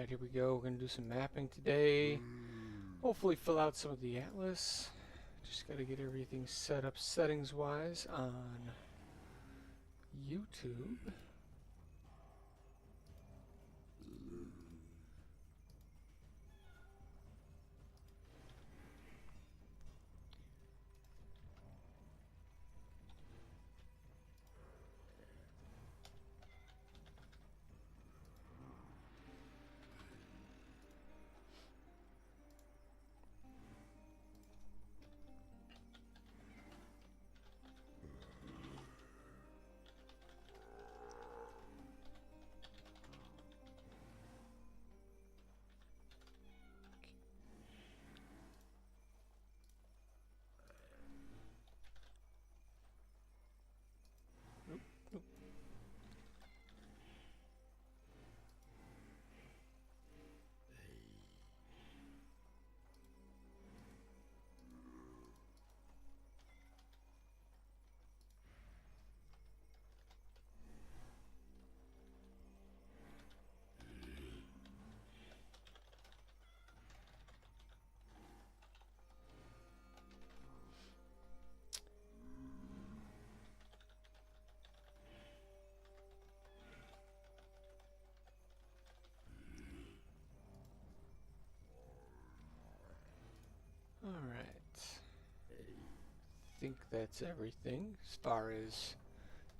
Alright, here we go. We're going to do some mapping today. Hopefully fill out some of the atlas. Just got to get everything set up settings-wise on YouTube. Alright, I think that's everything as far as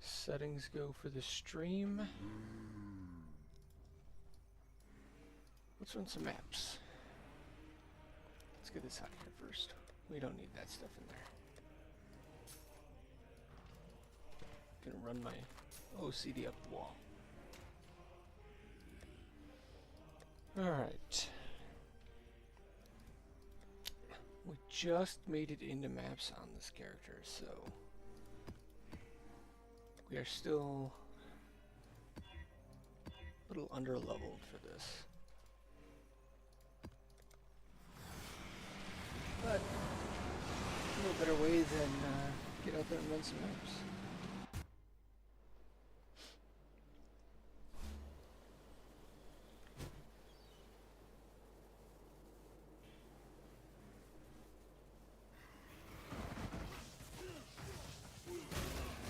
settings go for the stream. Let's run some maps. Let's get this out of here first. We don't need that stuff in there. Gonna run my OCD up the wall. Alright. We just made it into maps on this character, so we are still a little under-leveled for this. But no better way than get out there and run some maps.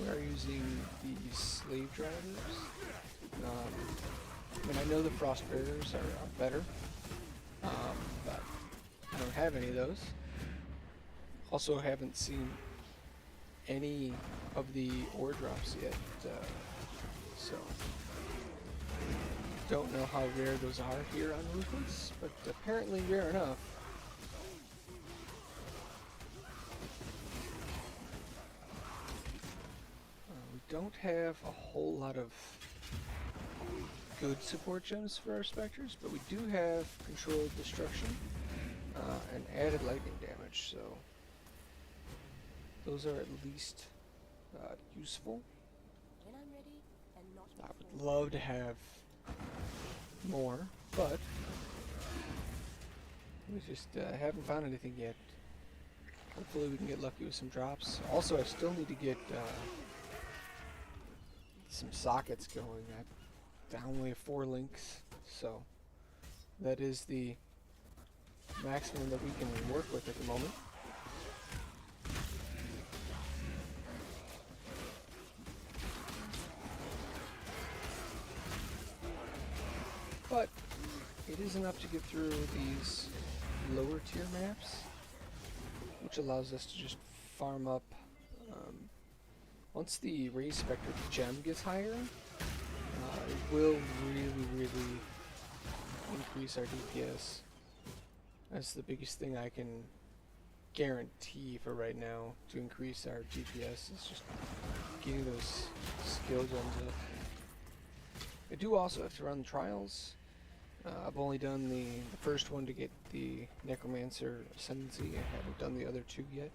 We are using the slave drivers. I mean, I know the frost barriers are better, but I don't have any of those. Also haven't seen any of the ore drops yet, so don't know how rare those are here on Ruthless, but apparently rare enough. Don't have a whole lot of good support gems for our specters, but we do have controlled destruction and added lightning damage, so those are at least useful. I would love to have more, but we just haven't found anything yet. Hopefully we can get lucky with some drops. Also, I still need to get some sockets going. I only have 4 links, so that is the maximum that we can work with at the moment. But it is enough to get through these lower tier maps, which allows us to just farm up. Once the Raise Spectre gem gets higher, it will really increase our DPS. That's the biggest thing I can guarantee for right now to increase our DPS, is just getting those skill gems up. I do also have to run trials. I've only done the first one to get the Necromancer Ascendancy. I haven't done the other 2 yet.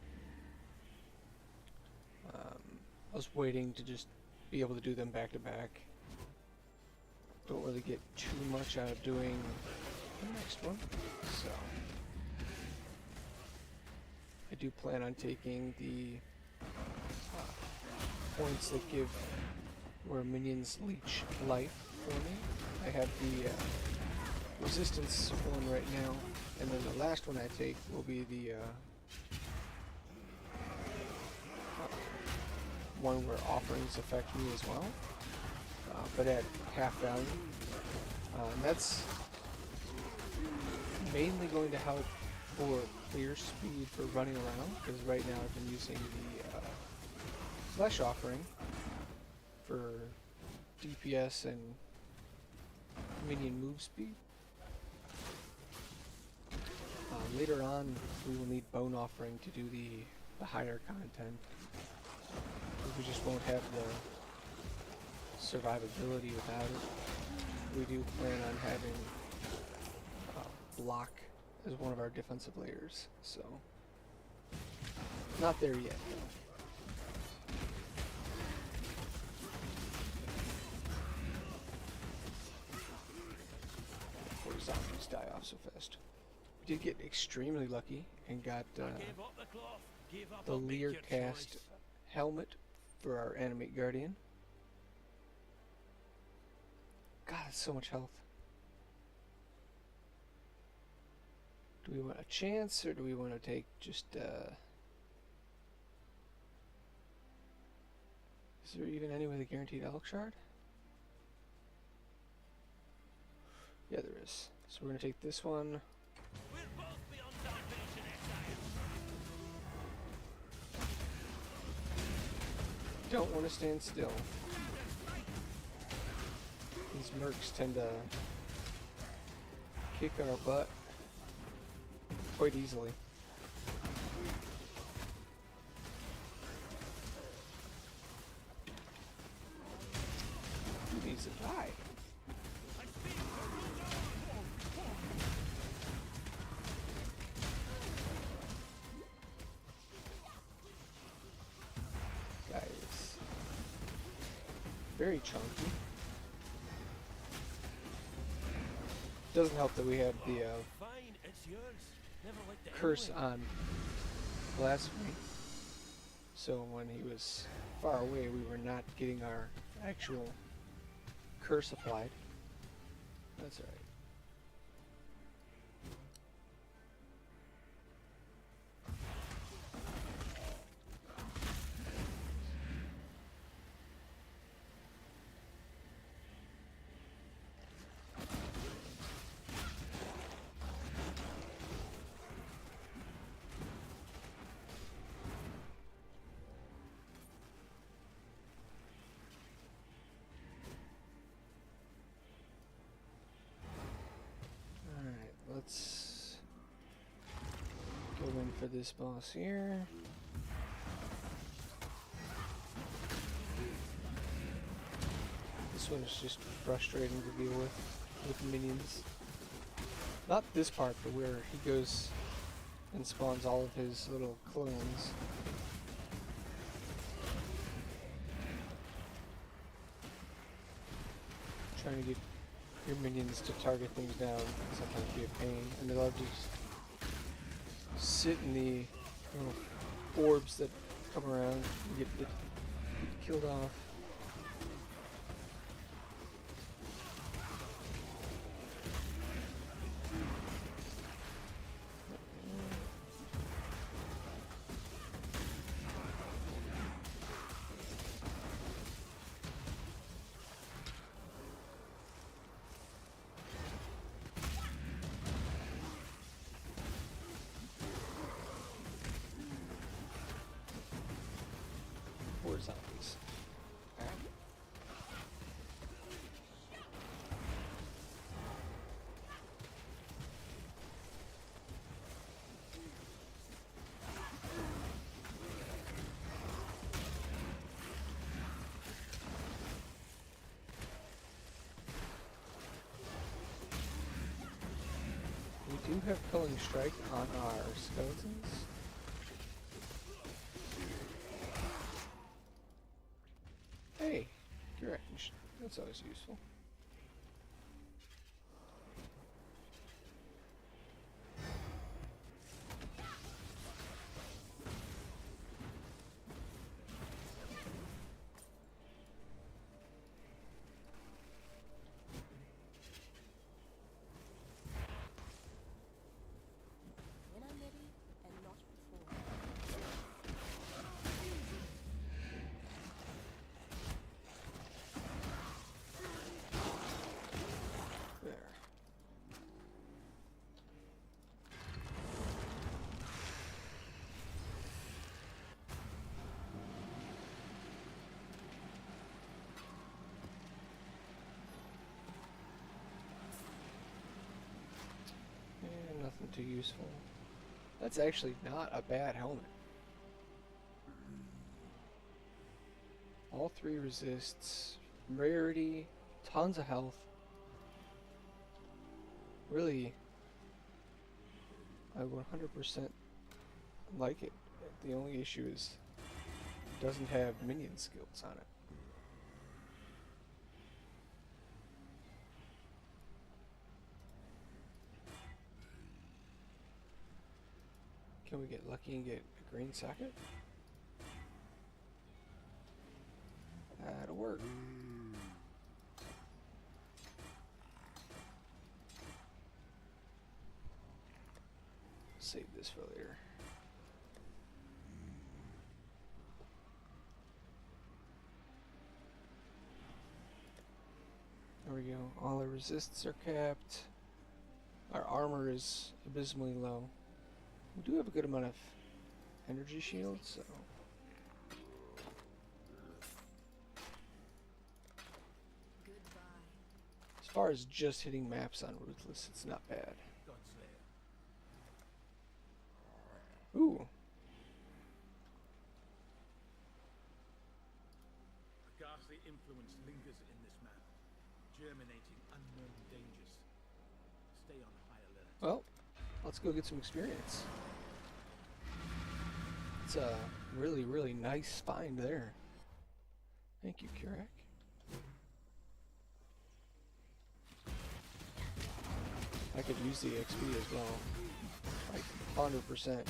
I was waiting to just be able to do them back to back. Don't really get too much out of doing the next one, so I do plan on taking the points that give where minions leech life for me. I have the resistance one right now, and then the last one I take will be the one where offerings affect me as well, but at half value. And that's mainly going to help for clear speed for running around, because right now I've been using the flesh offering for DPS and minion move speed. Later on, we will need bone offering to do the higher content. We just won't have the survivability without it. We do plan on having block as one of our defensive layers, so not there yet. Before zombies die off so fast. We did get extremely lucky and got the Lear cast helmet for our Animate Guardian. God, that's so much health. Do we want a chance, or do we want to take just, is there even any with a guaranteed Elk Shard? Yeah, there is. So we're going to take this one. We'll both be on starvation, Exile. Don't want to stand still. These mercs tend to kick our butt quite easily. Who needs to die? Guys, very chunky. Doesn't help that we have the curse on blasphemy, so when he was far away we were not getting our actual curse applied. That's alright. Let's go in for this boss here. This one is just frustrating to deal with minions. Not this part, but where he goes and spawns all of his little clones. Trying to get your minions to target things down can sometimes be a pain, and they love to just sit in the little orbs that come around and get killed off. Zombies. We do have Culling Strike on our skeletons. Hey, correct. That's always useful. and too useful. That's actually not a bad helmet. All 3 resists, rarity, tons of health. Really, I 100% like it. The only issue is it doesn't have minion skills on it. Can we get lucky and get a green socket? That'll work. Save this for later. There we go. All our resists are capped. Our armor is abysmally low. We do have a good amount of energy shields, so. As far as just hitting maps on Ruthless, it's not bad. Ooh. A ghastly influence lingers in this man, germinating unknown dangers. Stay on high alert. Well, let's go get some experience. It's a really, really nice find there. Thank you, Kirak. I could use the XP as well. Like 100%.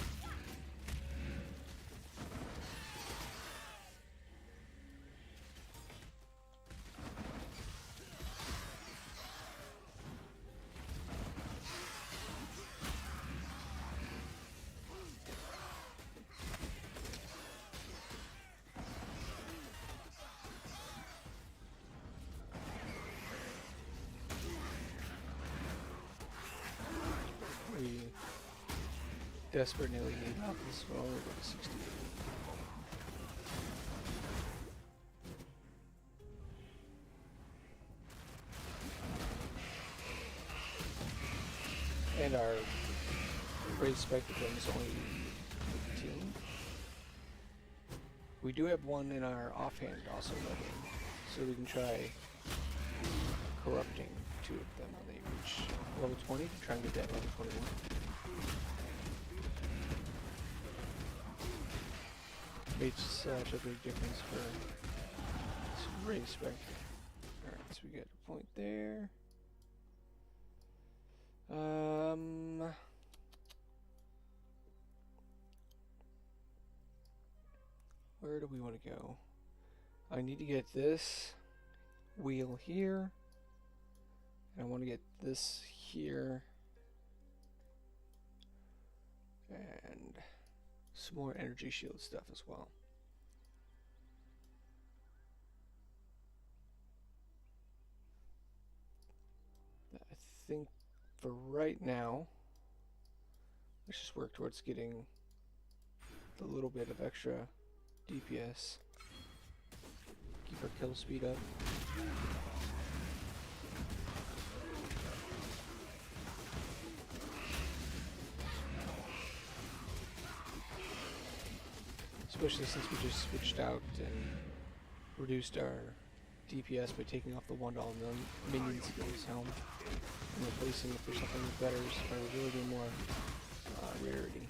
We desperately need help as well. We're going to 60. And our raised spectrum is only 15. We do have one in our offhand also level, so we can try corrupting 2 of them when they reach level 20 to try and get that level 21. Made such a big difference for this raised spectrum. Alright, so we got a point there. Where do we want to go? I need to get this wheel here. And I want to get this here. And some more energy shield stuff as well. I think for right now, let's just work towards getting the little bit of extra DPS. Keep our kill speed up. Especially since we just switched out and reduced our DPS by taking off the $1 minion skills helm and replacing it for something better, so we're really doing more rarity.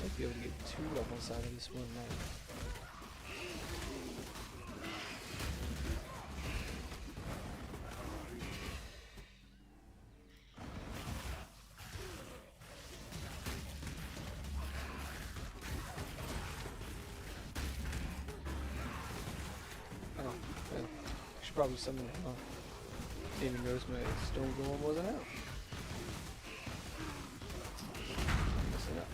Might be able to get 2 levels out of this one now. Probably someone didn't even notice my stone golem wasn't out. Messing up.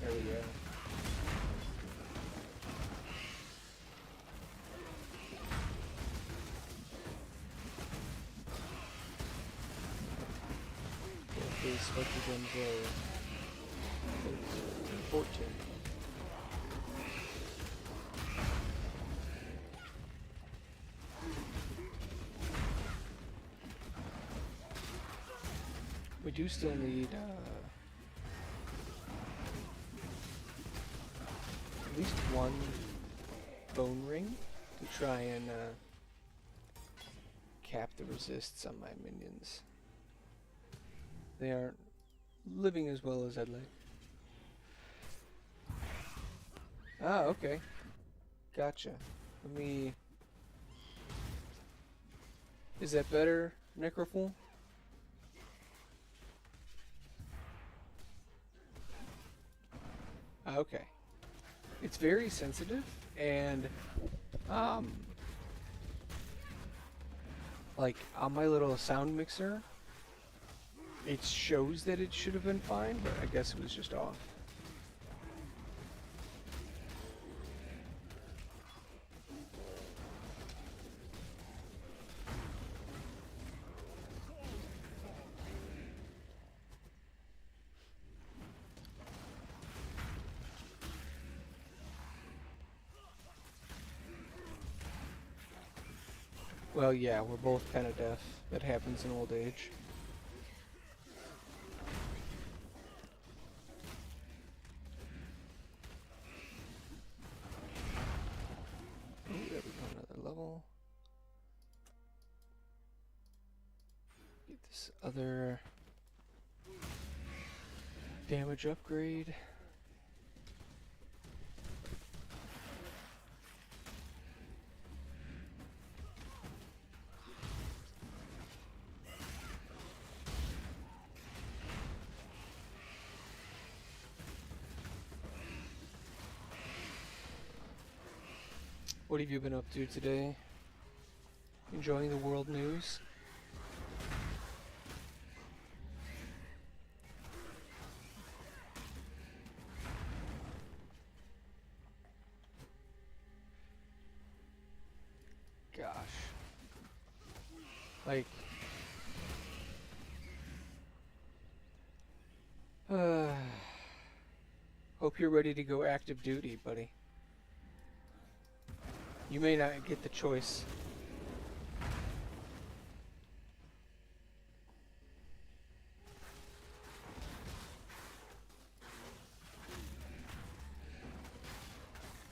There we go. These spectrum gems are 14. do still need at least one bone ring to try and cap the resists on my minions. They aren't living as well as I'd like. Ah, okay. Gotcha. Let me... Is that better, Necrofool? Okay. It's very sensitive, and like on my little sound mixer, it shows that it should have been fine, but I guess it was just off. Well, yeah, we're both kind of deaf. That happens in old age. Ooh, there we go, another level. Get this other damage upgrade. What have you been up to today? Enjoying the world news? Gosh. Like... hope you're ready to go active duty, buddy. You may not get the choice.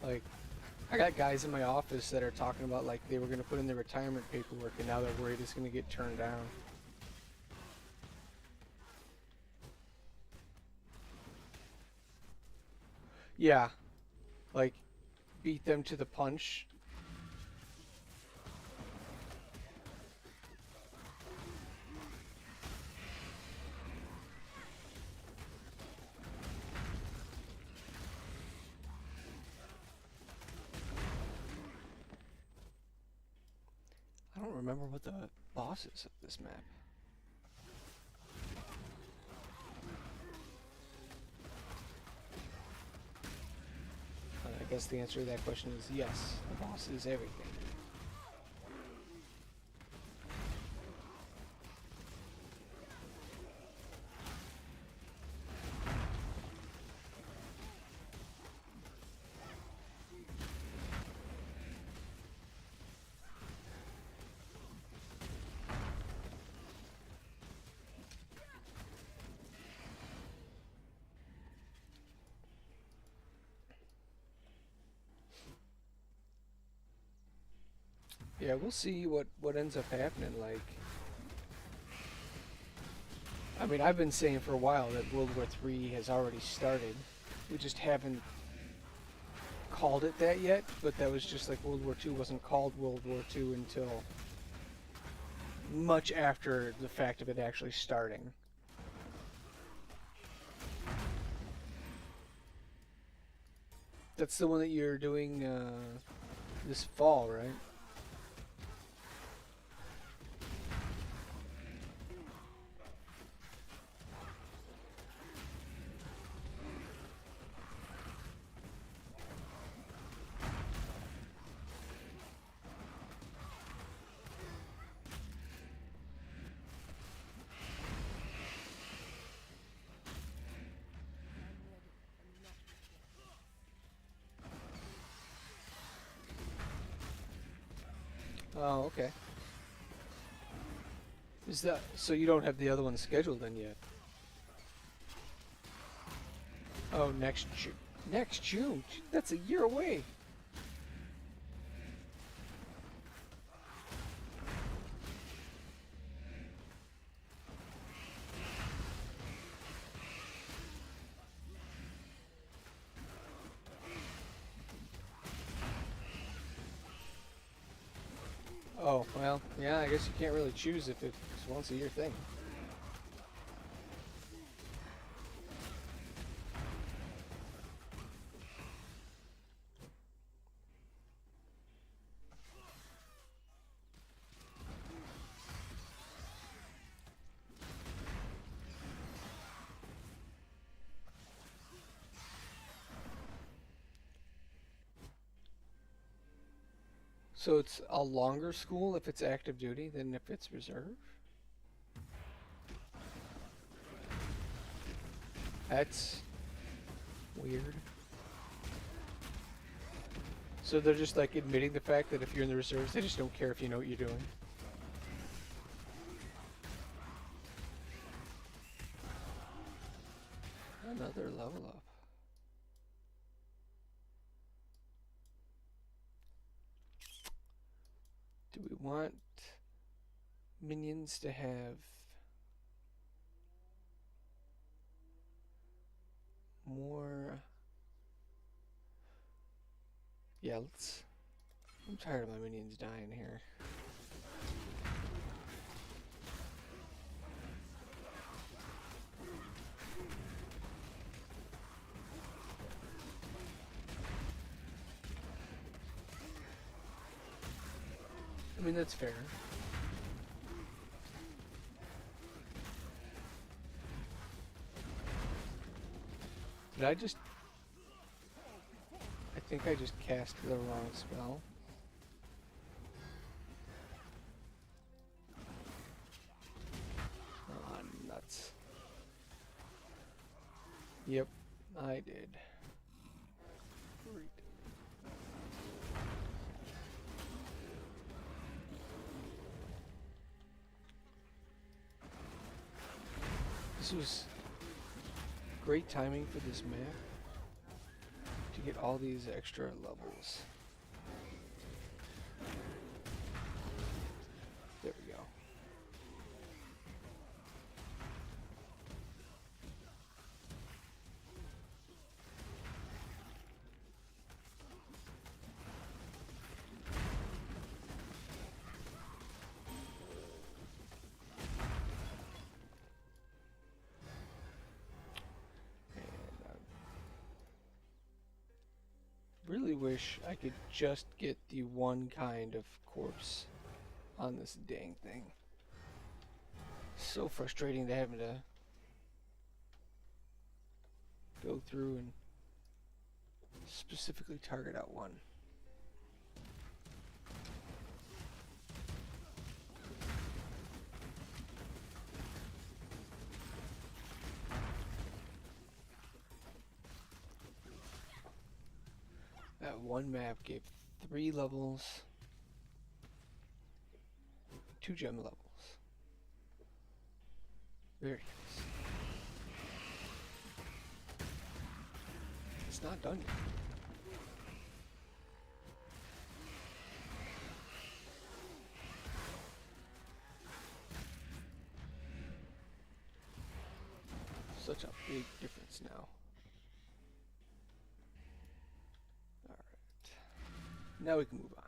Like, I got guys in my office that are talking about like they were going to put in their retirement paperwork and now they're worried it's going to get turned down. Yeah. Like, beat them to the punch. I don't remember what the boss is of this map. I guess the answer to that question is yes. The boss is everything. Yeah, we'll see what ends up happening. Like, I mean, I've been saying for a while that World War III has already started. We just haven't called it that yet, but that was just like World War II wasn't called World War II until much after the fact of it actually starting. That's the one that you're doing this fall, right? Oh, okay. Is that so? You don't have the other one scheduled then yet? Oh, next June. Next June? That's a year away. Oh, well, yeah, I guess you can't really choose if it's a once a year thing. So it's a longer school if it's active duty than if it's reserve? That's weird. So they're just like admitting the fact that if you're in the reserves, they just don't care if you know what you're doing. Another level up. Do we want minions to have more? Yeah, let's. I'm tired of my minions dying here. I mean, that's fair. Did I just... I think I just cast the wrong spell. Oh, nuts. Yep, I did. Great. This was great timing for this map to get all these extra levels. There we go. Really wish I could just get the one kind of corpse on this dang thing. So frustrating to having to go through and specifically target out one. That one map gave 3 levels, 2 gem levels. Very nice. It's not done yet. Such a big difference now. Alright. Now we can move on.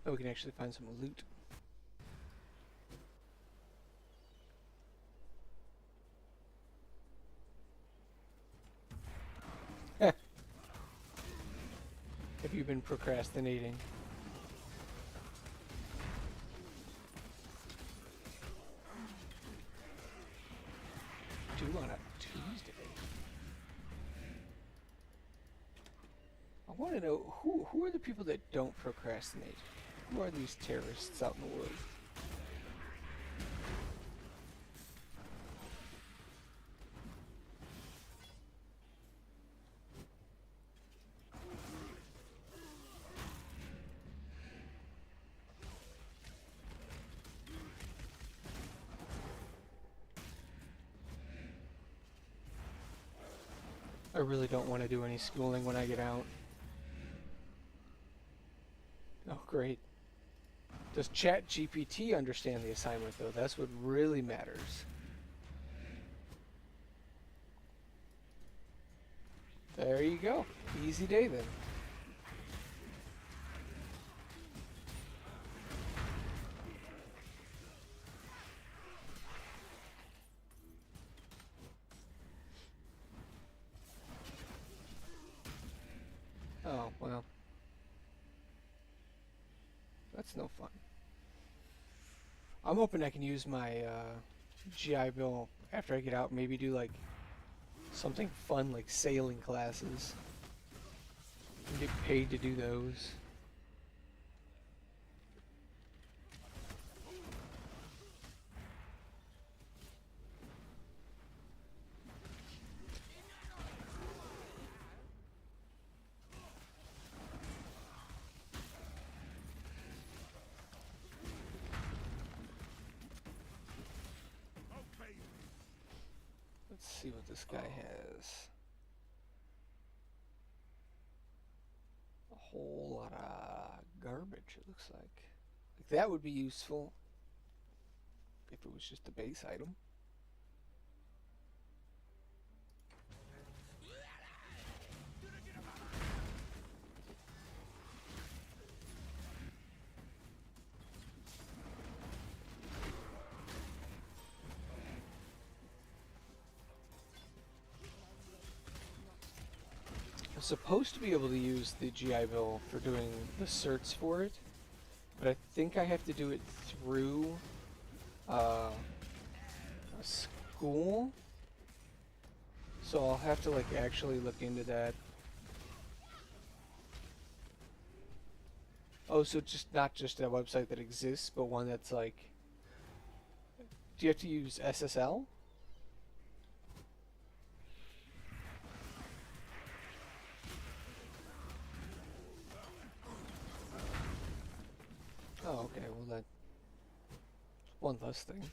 Oh, we can actually find some loot. Have you been procrastinating? Do on a Tuesday. I want to know who are the people that don't procrastinate? Who are these terrorists out in the world? I really don't want to do any schooling when I get out. Oh, great. Does ChatGPT understand the assignment, though? That's what really matters. There you go. Easy day, then. Oh, well. That's no fun. I'm hoping I can use my GI Bill after I get out. Maybe do like something fun like sailing classes. And get paid to do those. Let's see what this guy has. A whole lot of garbage, it looks like. Like that would be useful if it was just a base item. I'm supposed to be able to use the GI Bill for doing the certs for it, but I think I have to do it through a school, so I'll have to like actually look into that. Oh, so just not just a website that exists, but one that's like, do you have to use SSL? Oh, okay, well that one less thing.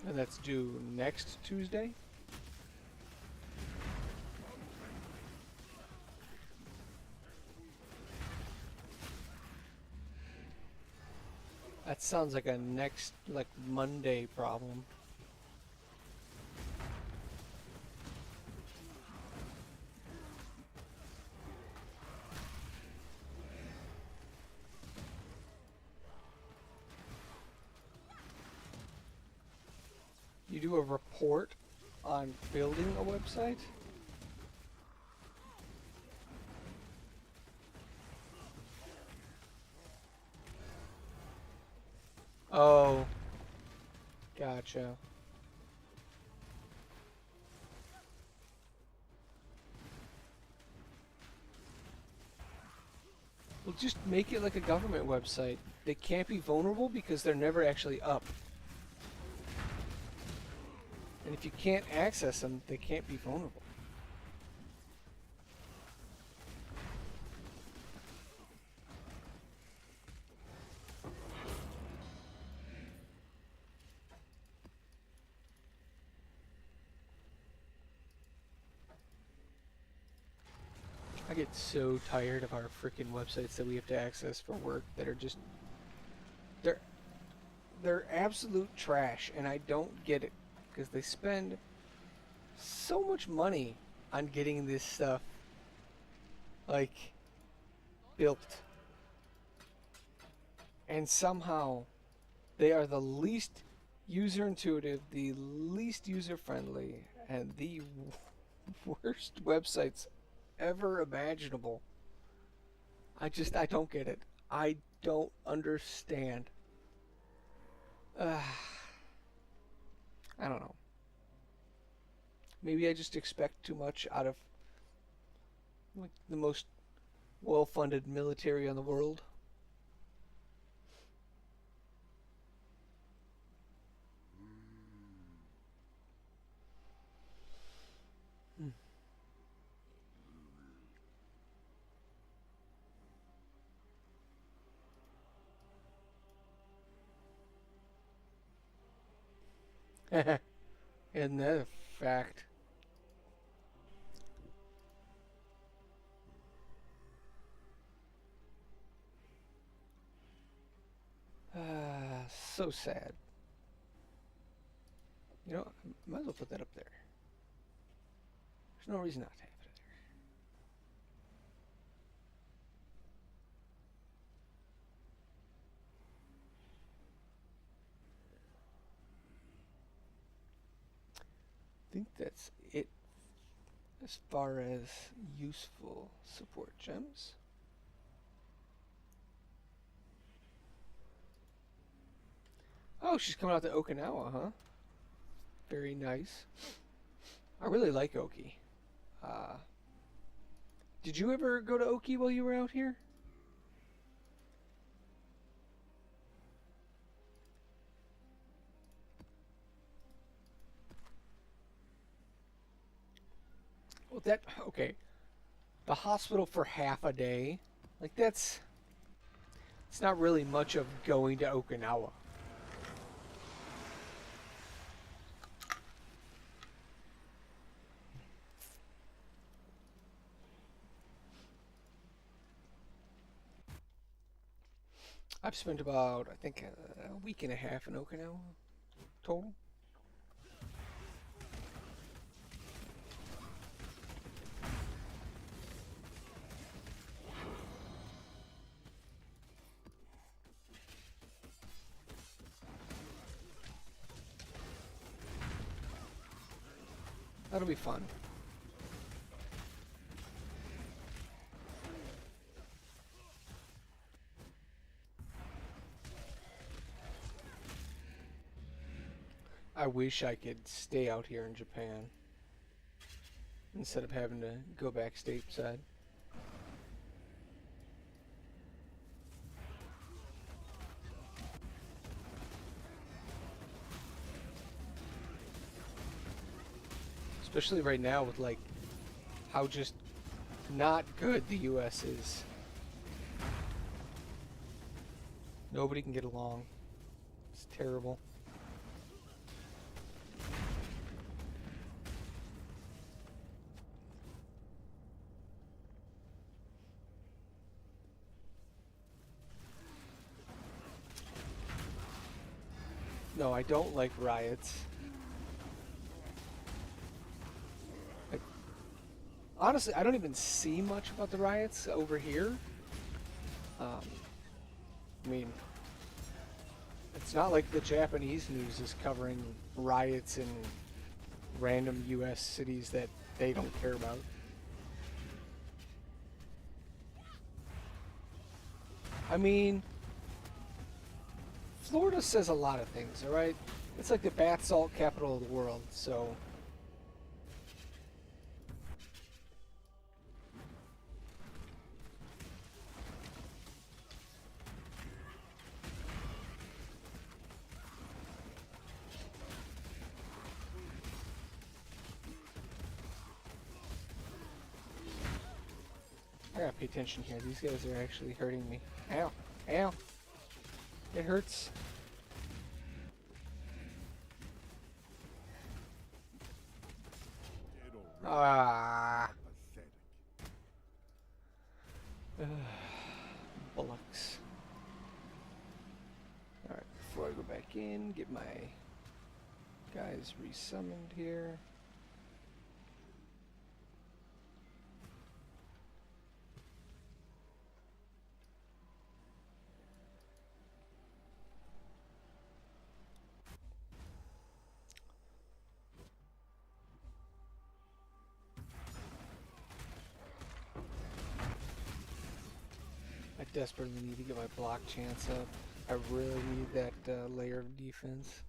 And that's due next Tuesday? That sounds like a next, like, Monday problem. You do a report on building a website? Oh, gotcha. Well, just make it like a government website. They can't be vulnerable because they're never actually up. And if you can't access them, they can't be vulnerable. get so tired of our freaking websites that we have to access for work that are just they're they're absolute trash, and I don't get it because they spend so much money on getting this stuff like built, and somehow they are the least user intuitive, the least user friendly, and the worst websites ever imaginable. I don't get it. I don't understand. I don't know. Maybe I just expect too much out of like the most well-funded military in the world. Hmm. Isn't that a fact? So sad. You know, I might as well put that up there. There's no reason not to have it there. I think that's it as far as useful support gems. Oh, she's coming out to Okinawa, huh? Very nice. I really like Oki. Uh, did you ever go to Oki while you were out here? Well, okay. The hospital for half a day, like it's not really much of going to Okinawa. I've spent about, I think, a week and a half in Okinawa total. That'll be fun. I wish I could stay out here in Japan instead of having to go back stateside. Especially right now with like how just not good the US is. Nobody can get along. It's terrible. No, I don't like riots. Like, honestly, I don't even see much about the riots over here. I mean, it's not like the Japanese news is covering riots in random US cities that they don't care about. I mean, Florida says a lot of things, alright? It's like the bath salt capital of the world, so... I gotta pay attention here. These guys are actually hurting me. Ow. Ow. It hurts. Ah. Bullocks. Alright, before I go back in, get my guys resummoned here. I desperately need to get my block chance up. I really need that layer of defense.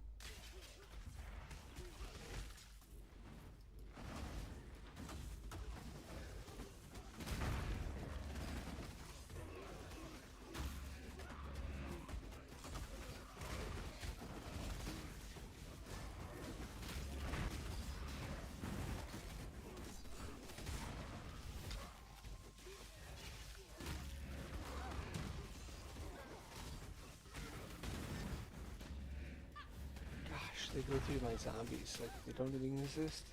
They go through my zombies like they don't even exist.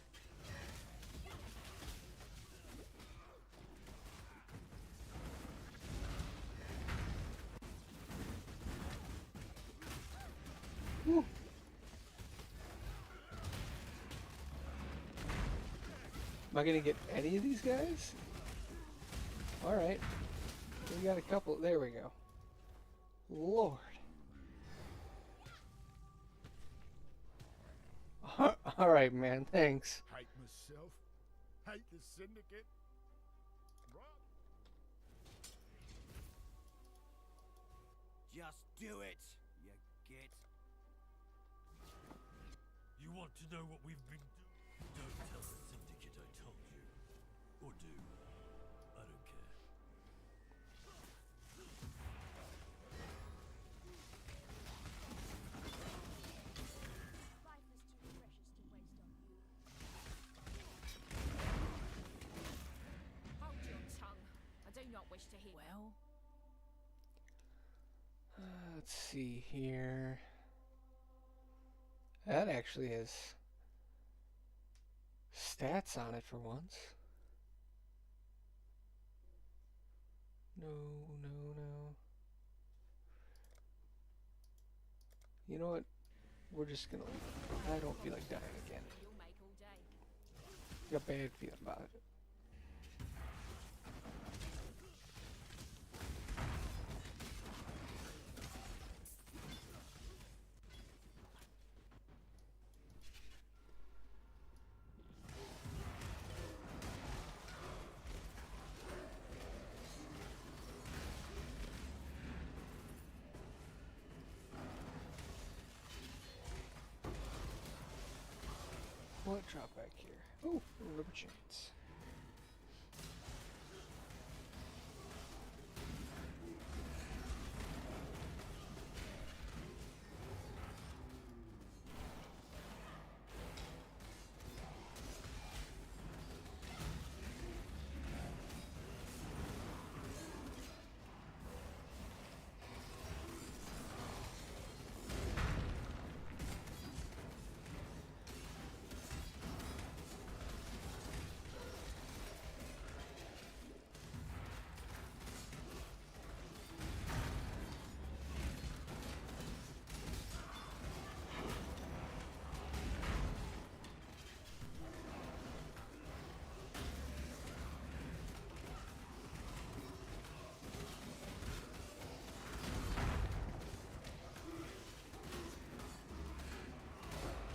Whew. Am I gonna get any of these guys? Alright. We got a couple. There we go. Lord. Alright, man. Thanks. Hate myself. Hate the syndicate. Right. Just do it, you git. You want to know what we've been doing? Don't tell the syndicate I told you. Or do. I don't care. Life is too precious to waste on you. Hold your tongue. I do not wish to hear. Well, Let's see here. That actually has stats on it for once. No, no, no. You know what? We're just gonna leave. I don't feel like dying again. you'll make all day. Got a bad feeling about it. What drop back here? Oh, rubber chains.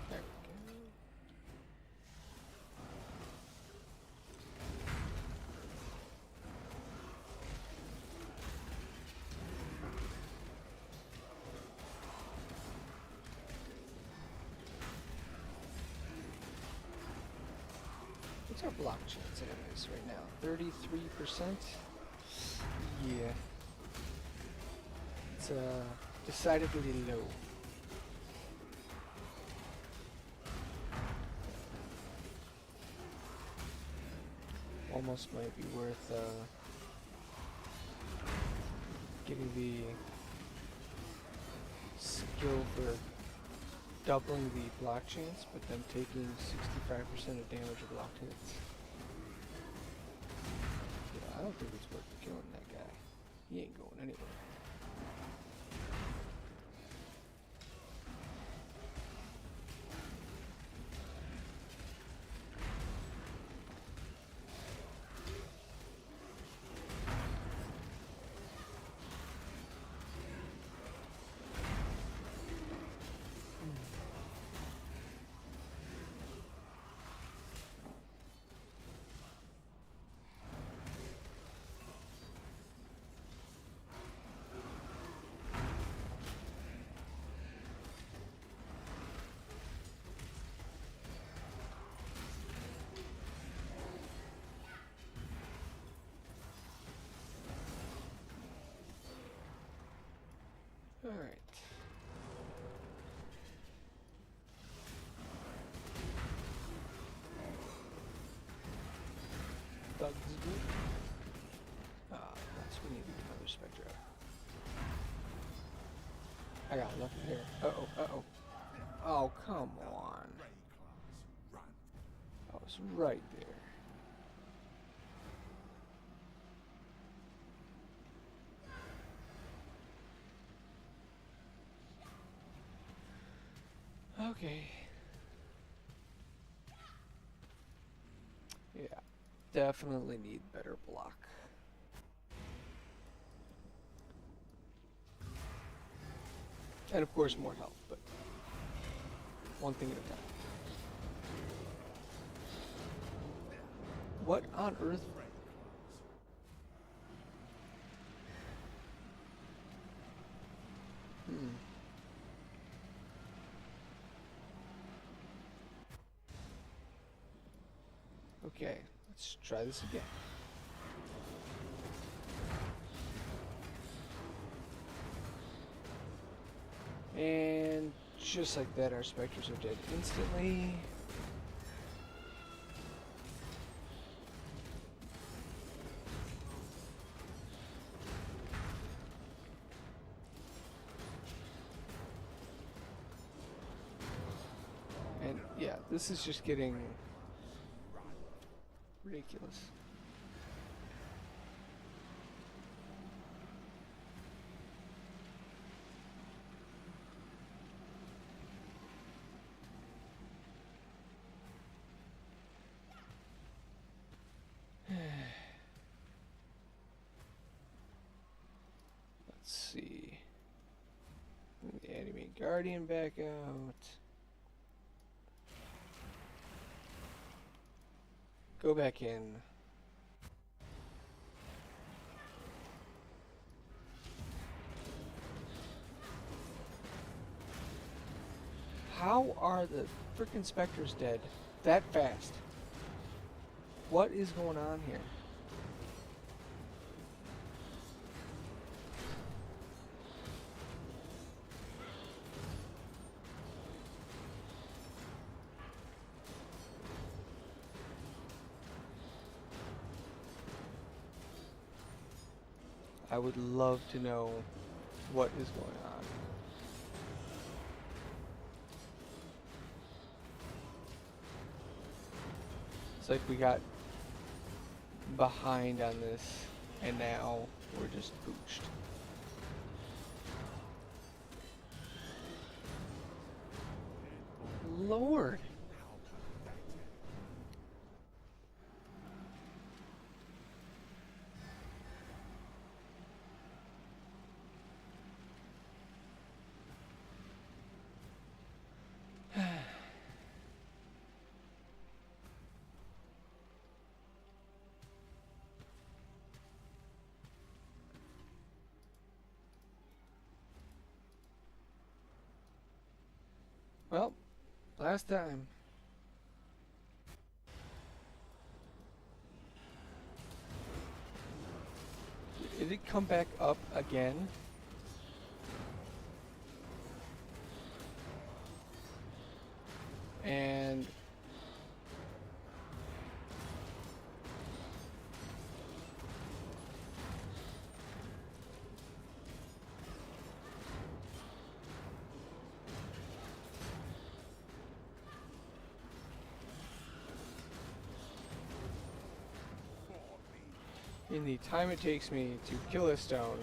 There we go. What's our block chance anyways right now? 33%? Yeah. It's decidedly low. Almost might be worth getting the skill for doubling the block chance, but then taking 65% of damage of blocked hits. Yeah, don't think it's worth killing that guy. He ain't going anywhere. All right. Bugs good. Ah, that's we need another Spectra. I got nothing here. Uh-oh, uh-oh. Oh, come on. I was right there. Okay. Yeah, definitely need better block. And of course more health, but one thing at a time. What on earth? Okay, let's try this again. And just like that, our specters are dead instantly. And yeah, this is just getting ridiculous. Let's see. The enemy guardian back out. Go back in. How are the frickin' specters dead that fast? What is going on here? I would love to know what is going on. It's like we got behind on this, and now we're just pooched. Lord! Well, last time. Did it come back up again? And in the time it takes me to kill a stone.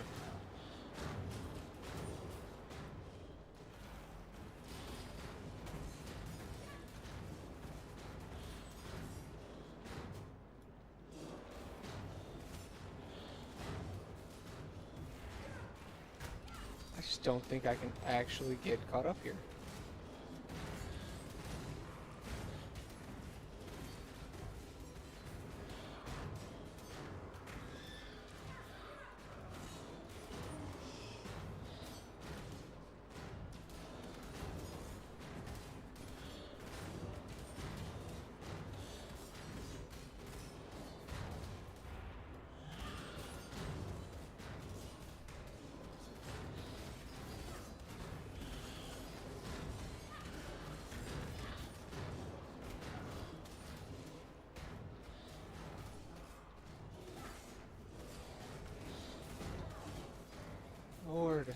I just don't think I can actually get caught up here. Lord.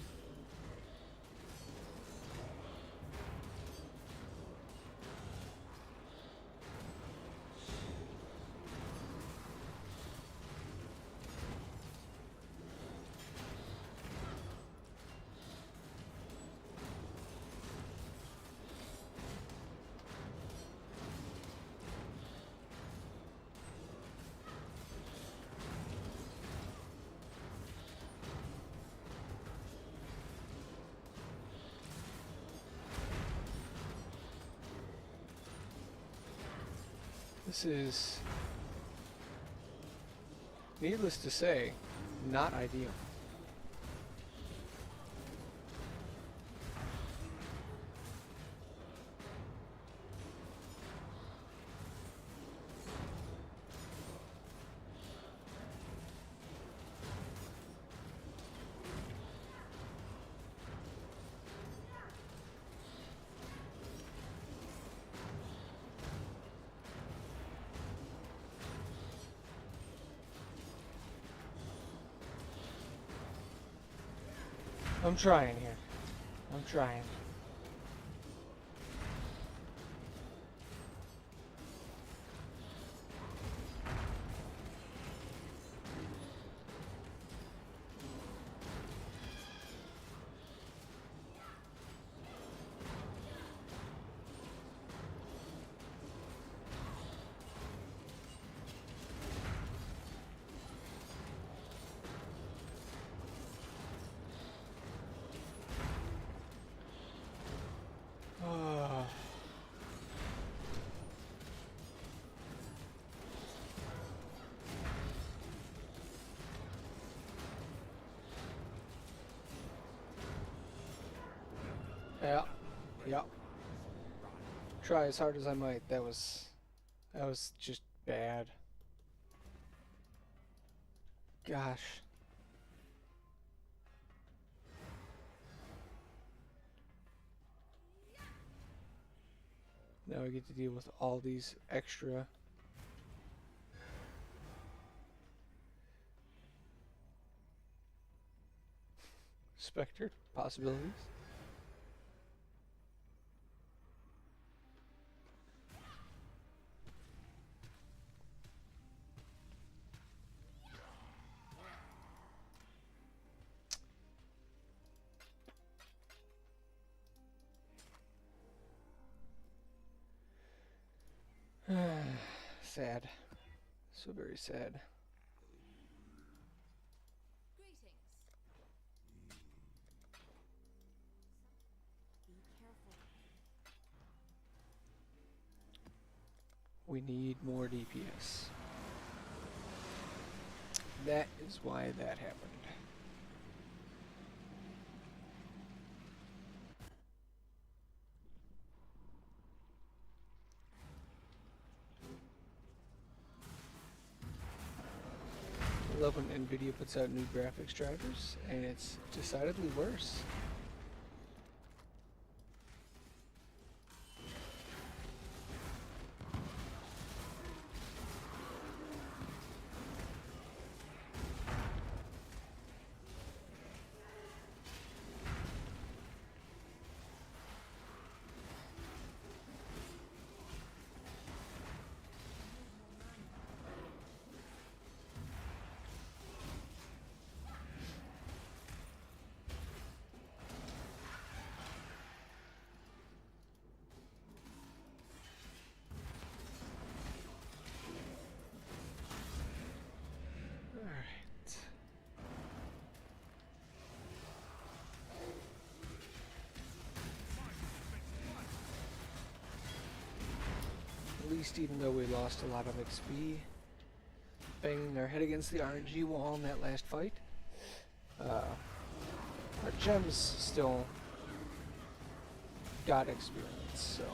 This is, needless to say, not ideal. I'm trying here. I'm trying. Yeah, yeah. Try as hard as I might. That was just bad. Gosh. Now I get to deal with all these extra Spectre possibilities. Sad. So very sad. Greetings. Be careful. We need more DPS. That is why that happened. I love when Nvidia puts out new graphics drivers, and it's decidedly worse. least, even though we lost a lot of XP banging our head against the RNG wall in that last fight, our gems still got experience, so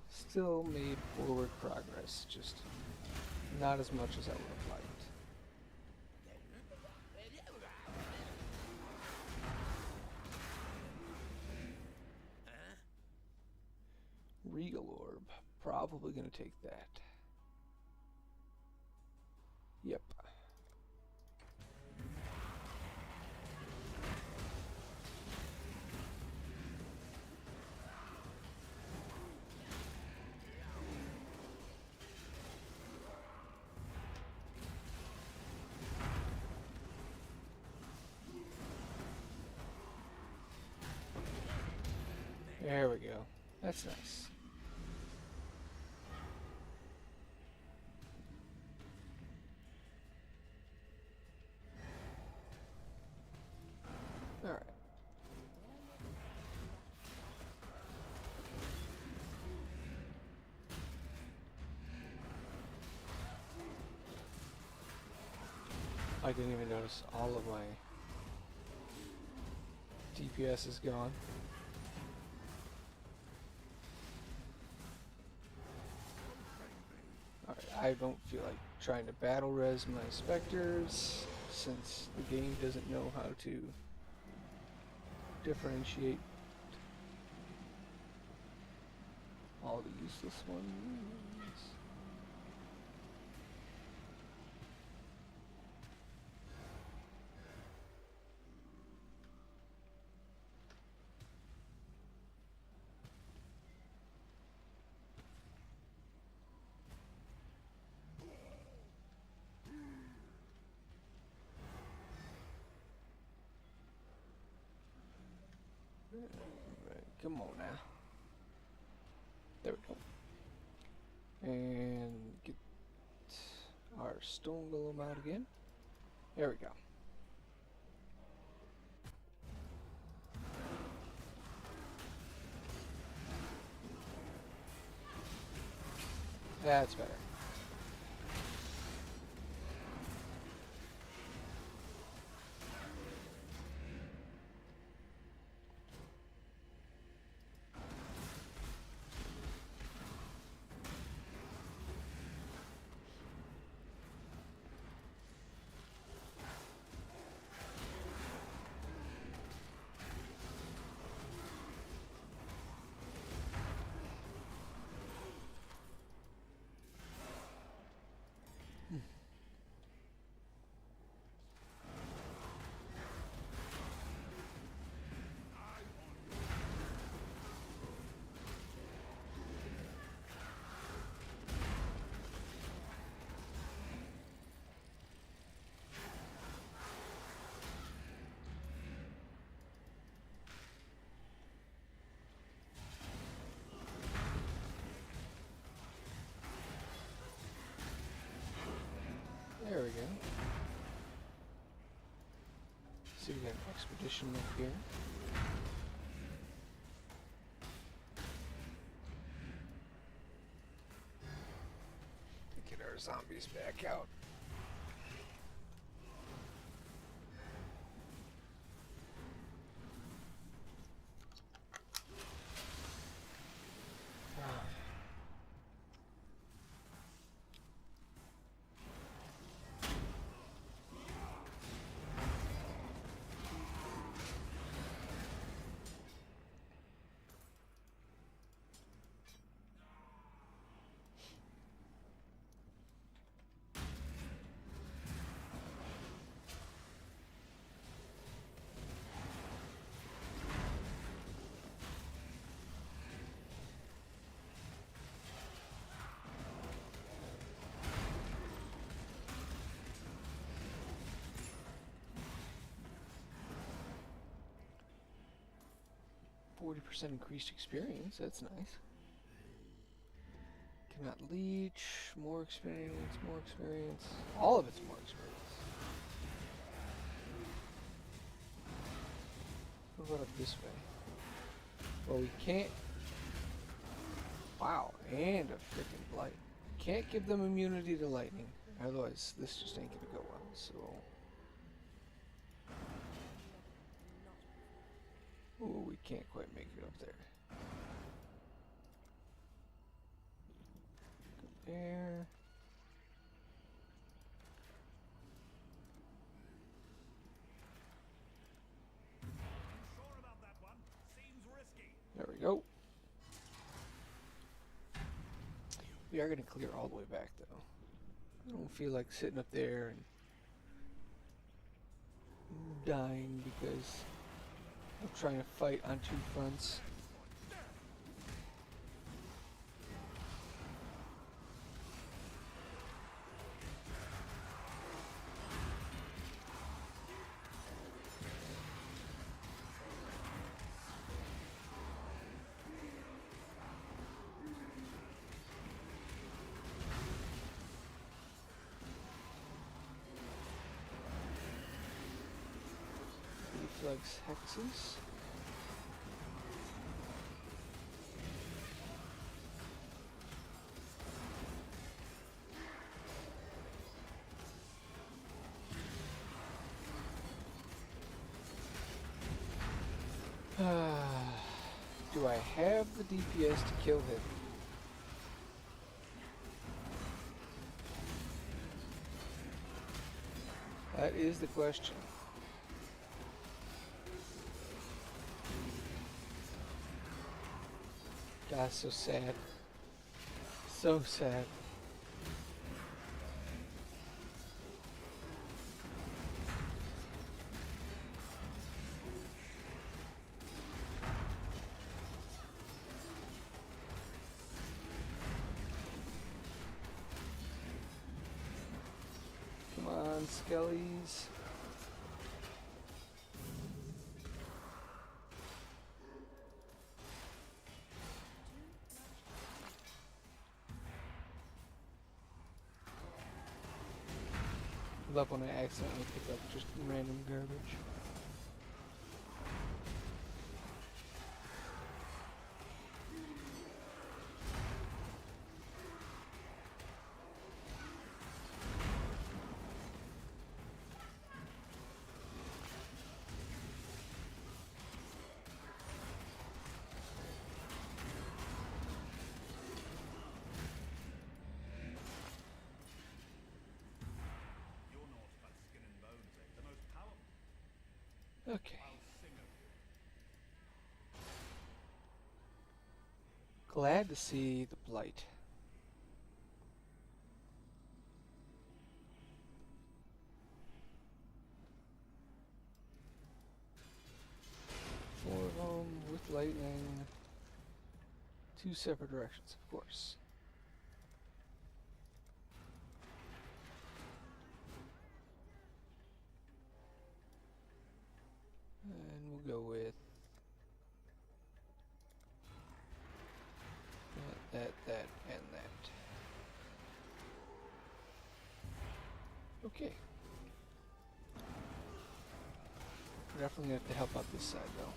still made forward progress, just not as much as I would have liked. Regal Orb, probably gonna take that. Yep. There we go. That's nice. Alright. I didn't even notice all of my DPS is gone. Alright, I don't feel like trying to battle res my specters since the game doesn't know how to differentiate all the useless ones. Right, come on now. There we go. And get our stone golem out again. There we go. That's better. There we go. See, we got an expedition up here. Get our zombies back out. %, increased experience, that's nice. Cannot leech, more experience, more experience. All of it's more experience. What about up this way? Well, we can't. Wow, and a freaking blight. Can't give them immunity to lightning, otherwise this just ain't gonna go well. So, ooh, we can't quite make it up there. Go there. Sure about that one? Seems risky. There we go. We are going to clear all the way back, though. I don't feel like sitting up there and dying because I'm trying to fight on two fronts. Reflex hexes. Do I have the DPS to kill him? That is the question. God, so sad. So sad. Come on, Skellies. Love when I accidentally pick up just random garbage. You're not but skin and bones, eh? The most powerful. Okay. I'll sing of you. Glad to see the blight. Four of them with lightning. Two separate directions, of course. And we'll go with that, and that. Okay. We're definitely gonna have to help out this side, though.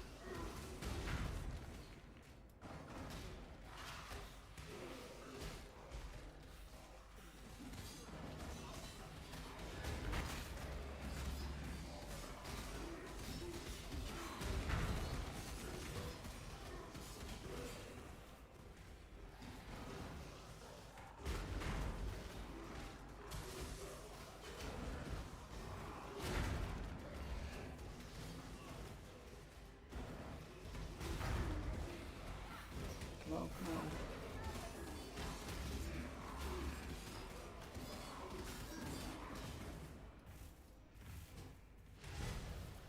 Come on, come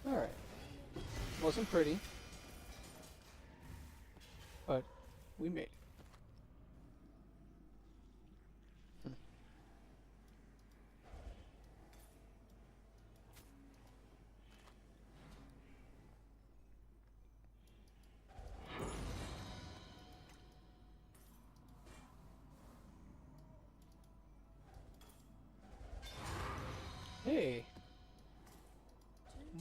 on. Alright. Wasn't pretty, but we made it. Hey,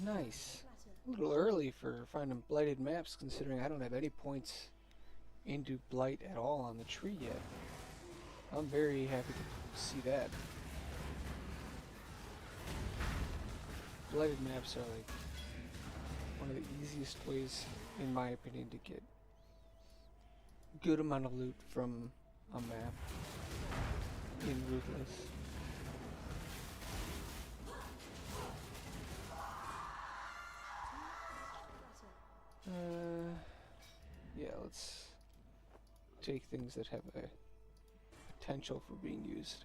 nice. Platter. a little early for finding blighted maps, considering I don't have any points into blight at all on the tree yet. I'm very happy to see that. Blighted maps are like one of the easiest ways, in my opinion, to get good amount of loot from a map in Ruthless. Yeah, let's take things that have a potential for being used.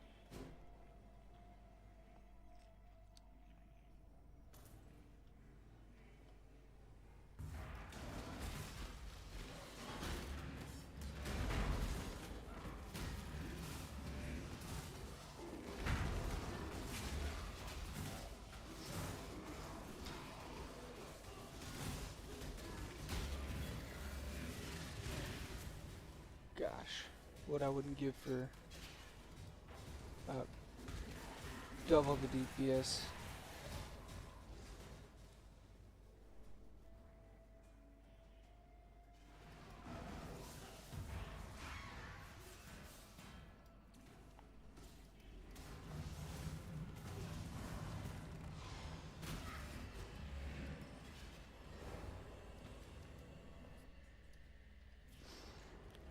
Gosh, what I wouldn't give for about double the DPS.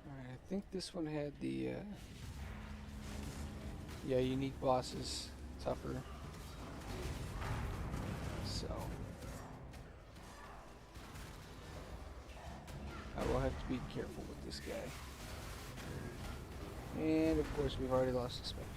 Alright, I think this one had the yeah, unique bosses, tougher. So I will have to be careful with this guy. And of course we've already lost a spectre.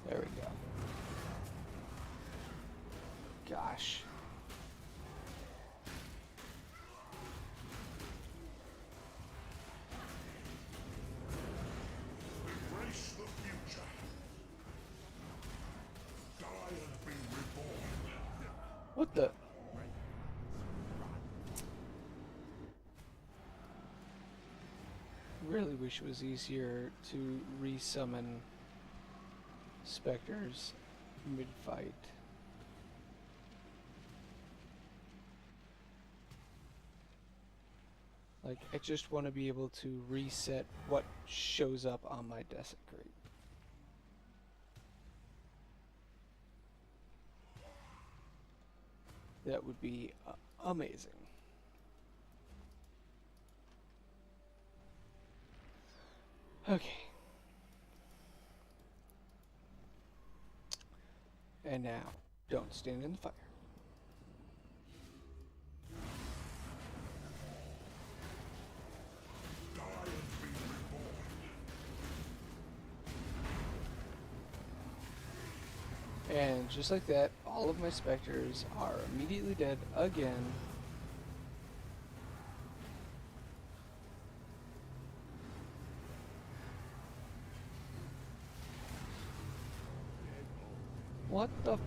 There we go. Gosh. Embrace the future. Die and be reborn. What the? Really wish it was easier to resummon specters mid-fight. Like, I just want to be able to reset what shows up on my desecrate. That would be amazing. Okay. And now, don't stand in the fire. Die and be reborn. And just like that, all of my specters are immediately dead again. What the?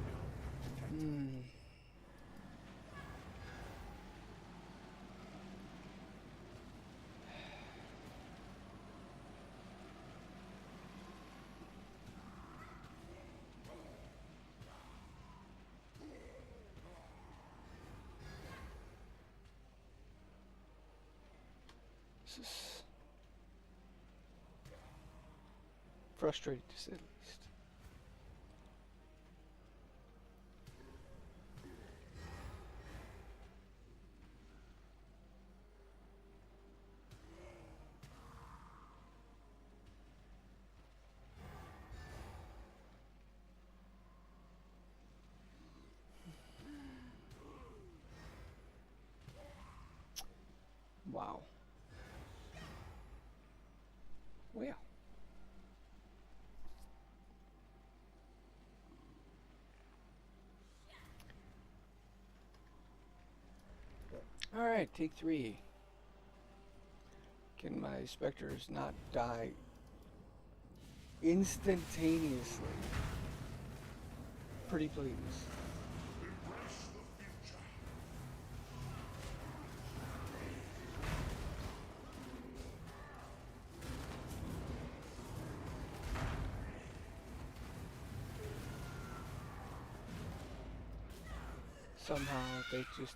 This is frustrating to say the least. Wow. Well. Alright, take 3. Can my specters not die instantaneously? Pretty please. Embrace the future. Somehow they just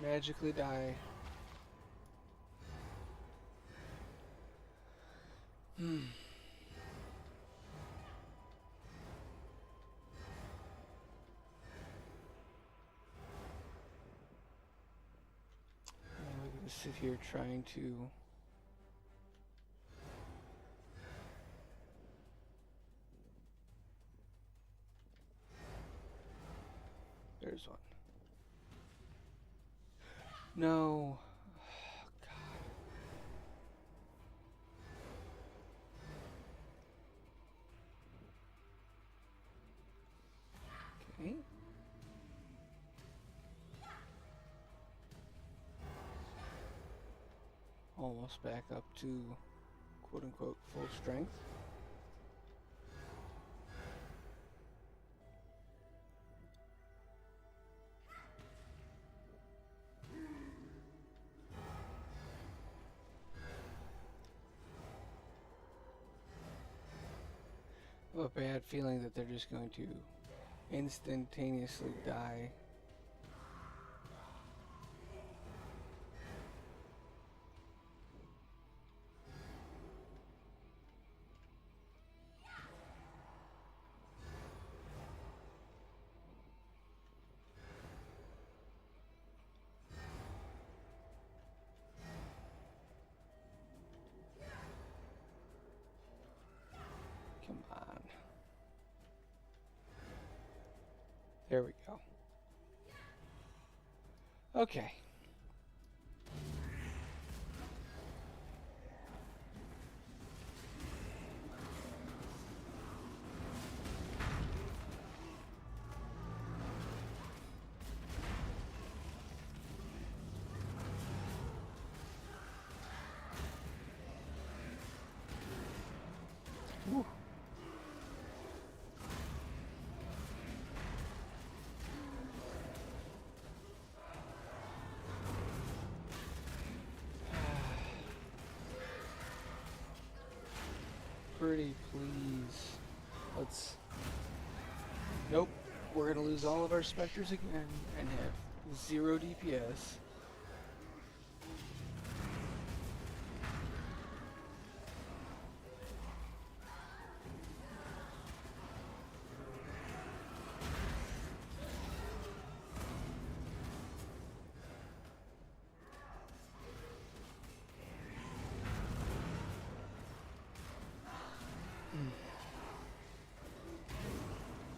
magically die. We're gonna sit here trying to there's one. No. God. Okay. Almost back up to quote unquote full strength. I have a bad feeling that they're just going to instantaneously die. Come on. There we go. Okay. Whew. Pretty please. Let's. Nope. We're gonna lose all of our specters again and have 0 DPS.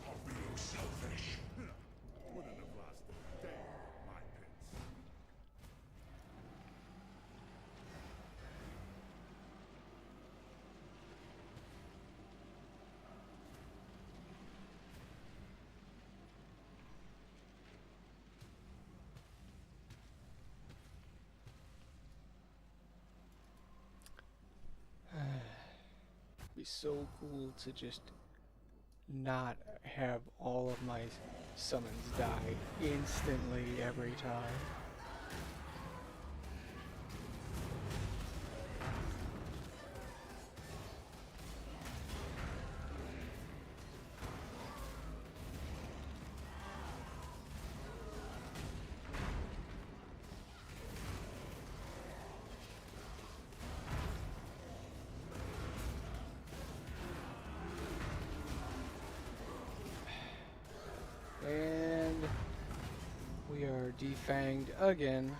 Of being selfish. Wouldn't have lasted a day in my pits. Be so cool to just not have all of my summons die instantly every time. And we are defanged again.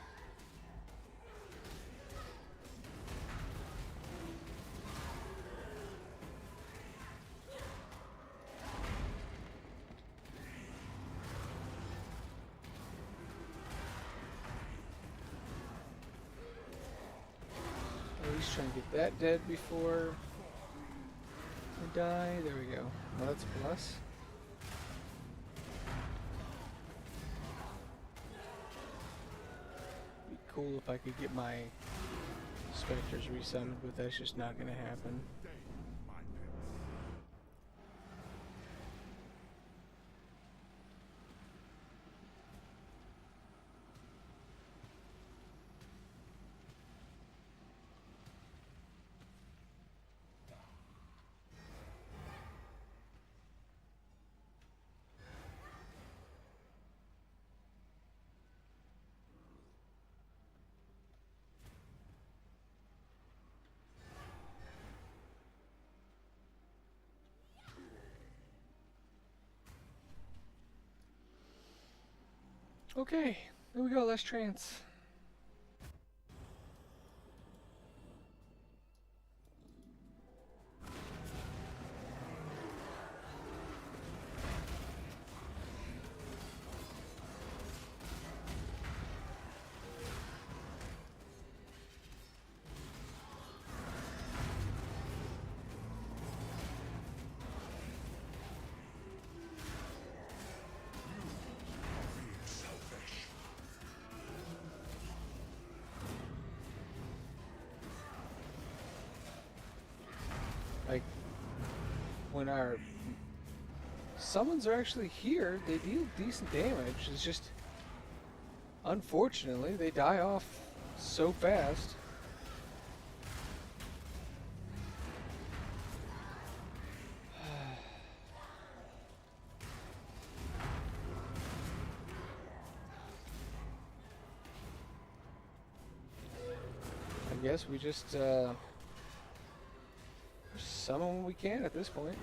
least try and get that dead before I die. There we go. Well, that's a plus. Be cool if I could get my specters resummoned, but that's just not going to happen. Okay, there we go, less trance. Like, when our summons are actually here, they deal decent damage. It's just, unfortunately, they die off so fast. I guess we just summon when we can at this point.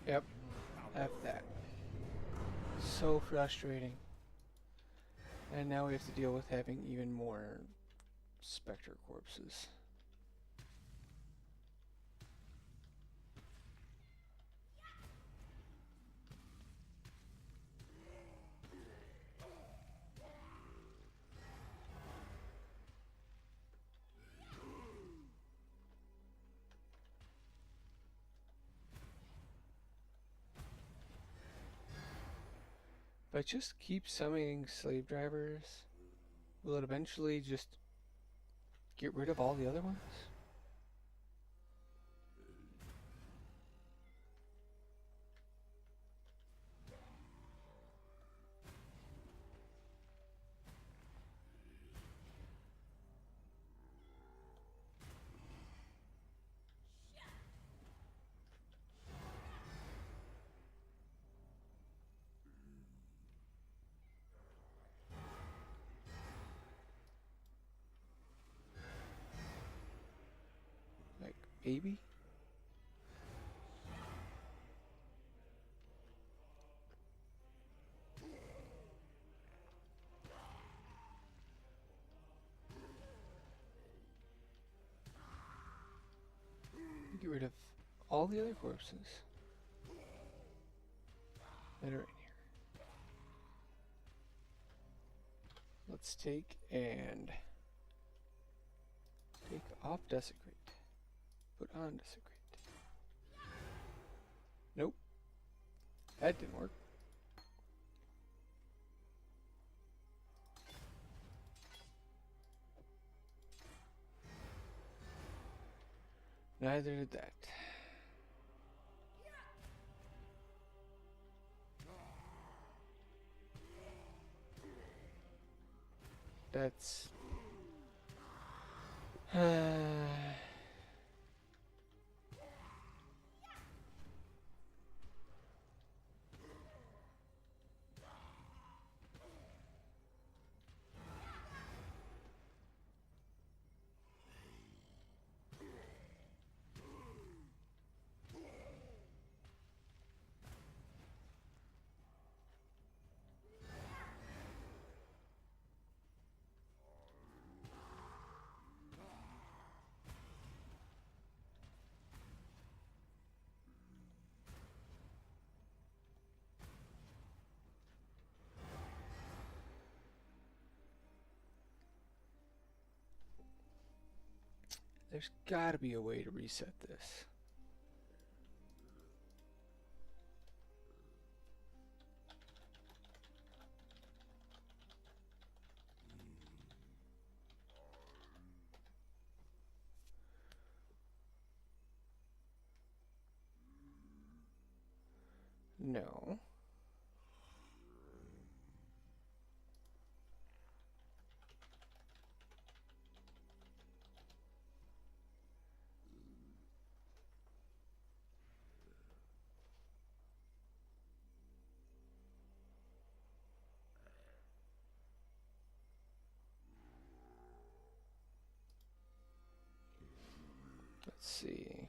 Yep, F that. So frustrating. And now we have to deal with having even more Spectre corpses. If I just keep summoning slave drivers, will it eventually just get rid of all the other ones? Like, maybe? Get rid of all the other corpses that are in here. Let's take and take off Desecrate. Put on Desecrate. Nope. That didn't work. Neither did that. That's... There's gotta be a way to reset this. No. Let's see.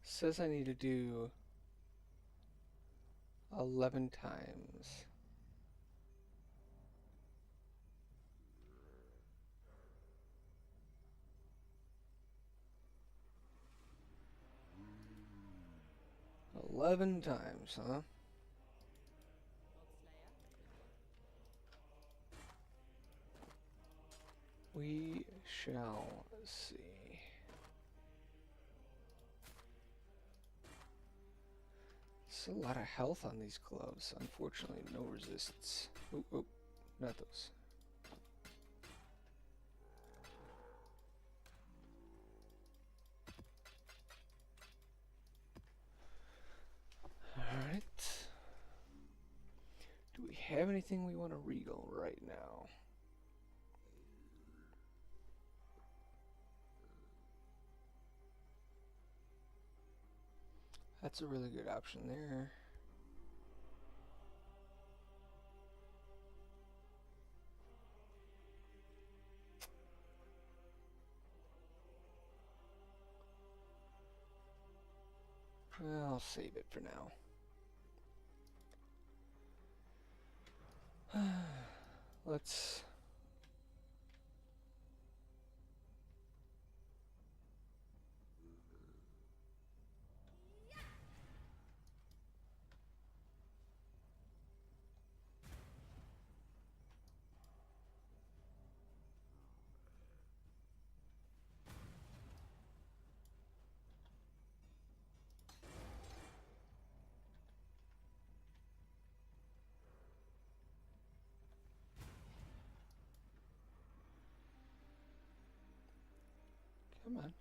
Says I need to do 11 times. "11 times, huh? We shall see. It's a lot of health on these gloves. Unfortunately, no resists. Oh, oh, not those. Alright. Do we have anything we want to regal right now? That's a really good option there. I'll save it for now. Let's... Come on.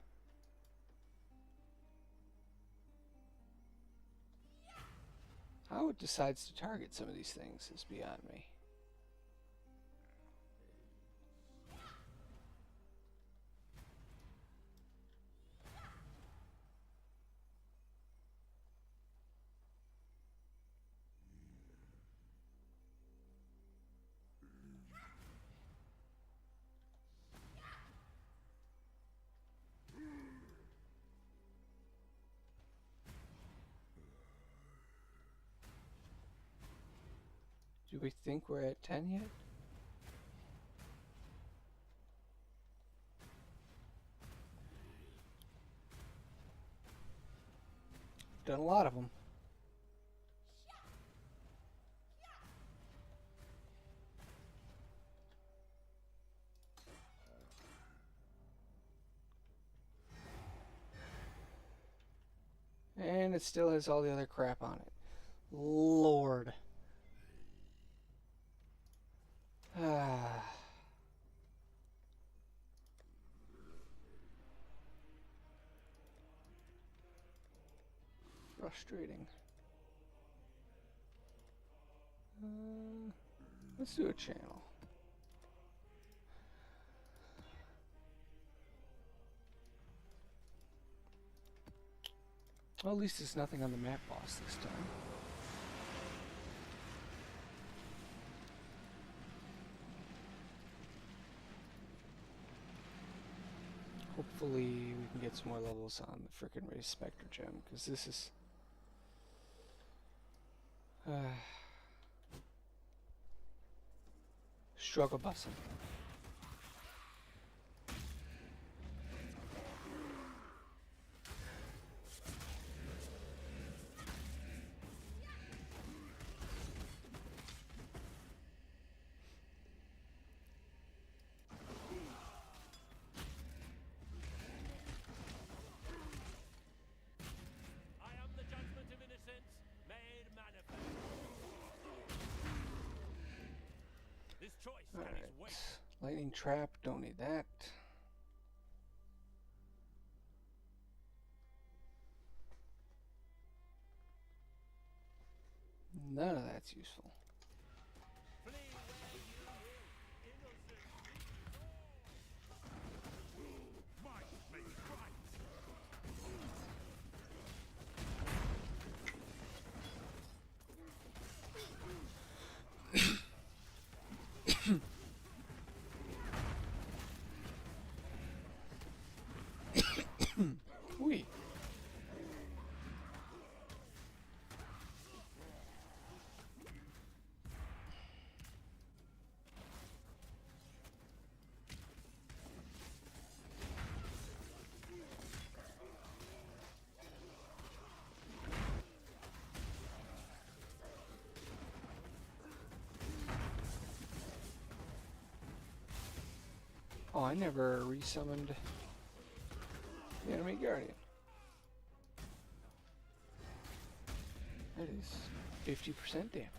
How it decides to target some of these things is beyond me. Do we think we're at 10 yet? Done a lot of them. And it still has all the other crap on it. Lord. Ah. Frustrating. Let's do a channel. Well, at least there's nothing on the map boss this time. Hopefully we can get some more levels on the frickin' Race Spectre gem, because this is... struggle bussin'. Lightning trap, don't need that. None of that's useful. Wee. Oh, I never resummoned the enemy guardian. That is 50% damage.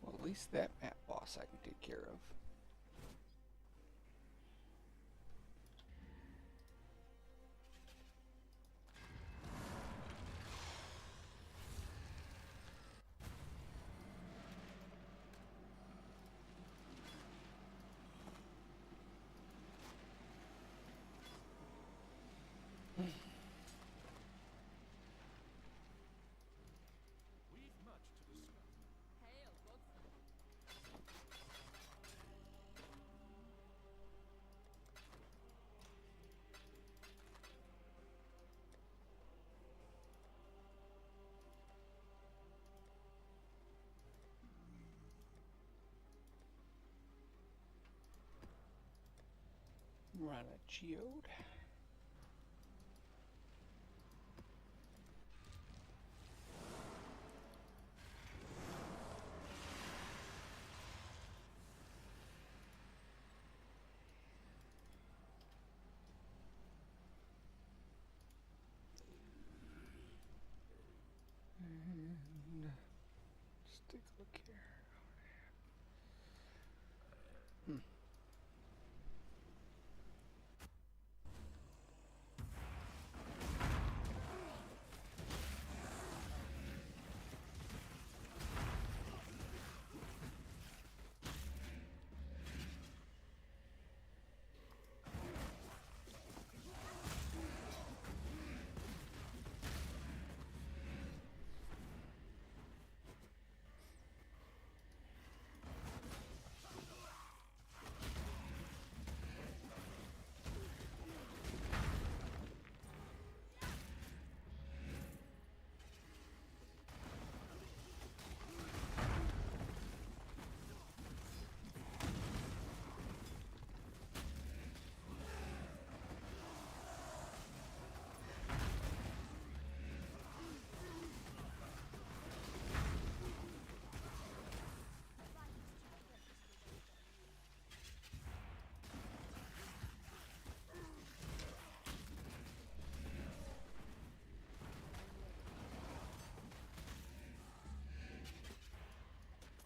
Well, at least that map boss I can take care of. Run a geode. And let's take a look here.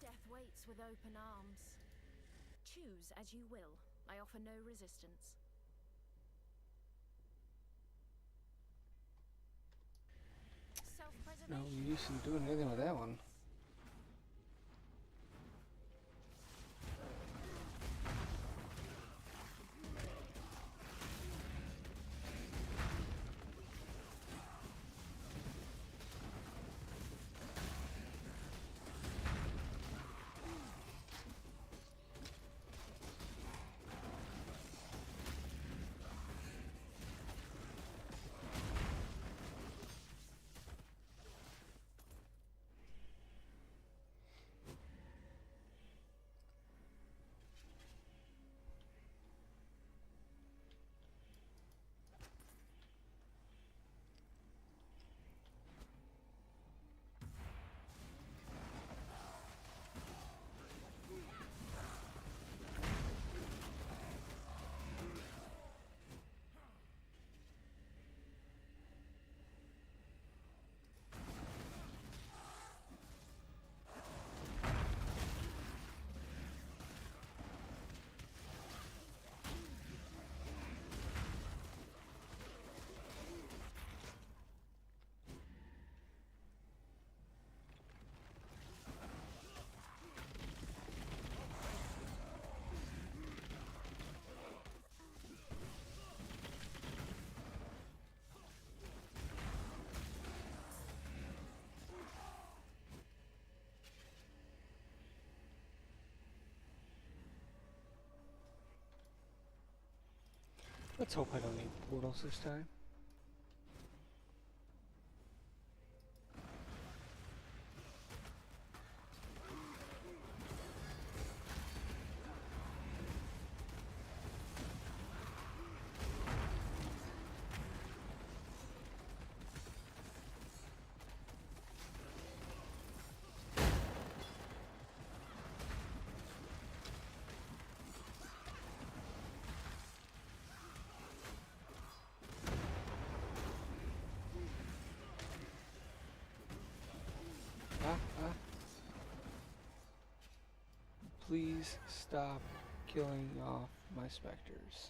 Death waits with open arms. Choose as you will. I offer no resistance. No use in doing anything with that one. Let's hope I don't need portals this time. Please stop killing off my specters.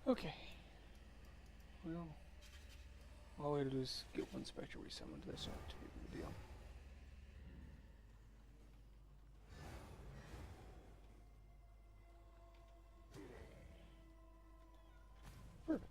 Okay. Well, all we have to do is get one spectre resummoned. That's not too big of a deal. Perfect.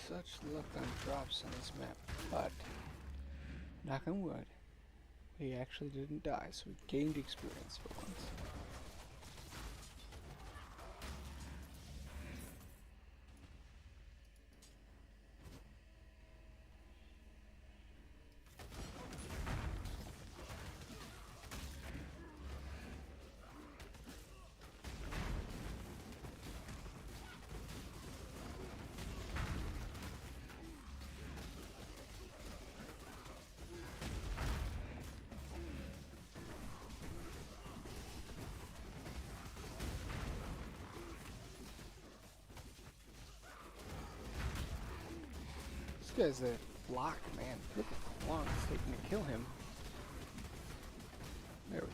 Such luck on drops on this map, but knock on wood, we actually didn't die, so we gained experience for once. guy's a block, man. Look how long it's taking to kill him. There we go.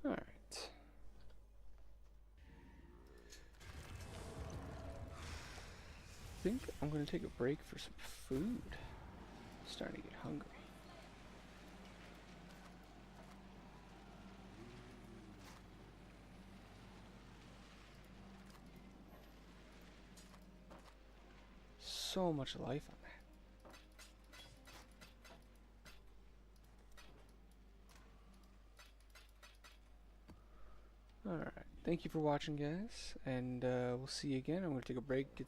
Alright. I think I'm going to take a break for some food. Starting to get hungry. So much life on that. Alright. Thank you for watching, guys. And we'll see you again. I'm going to take a break, get some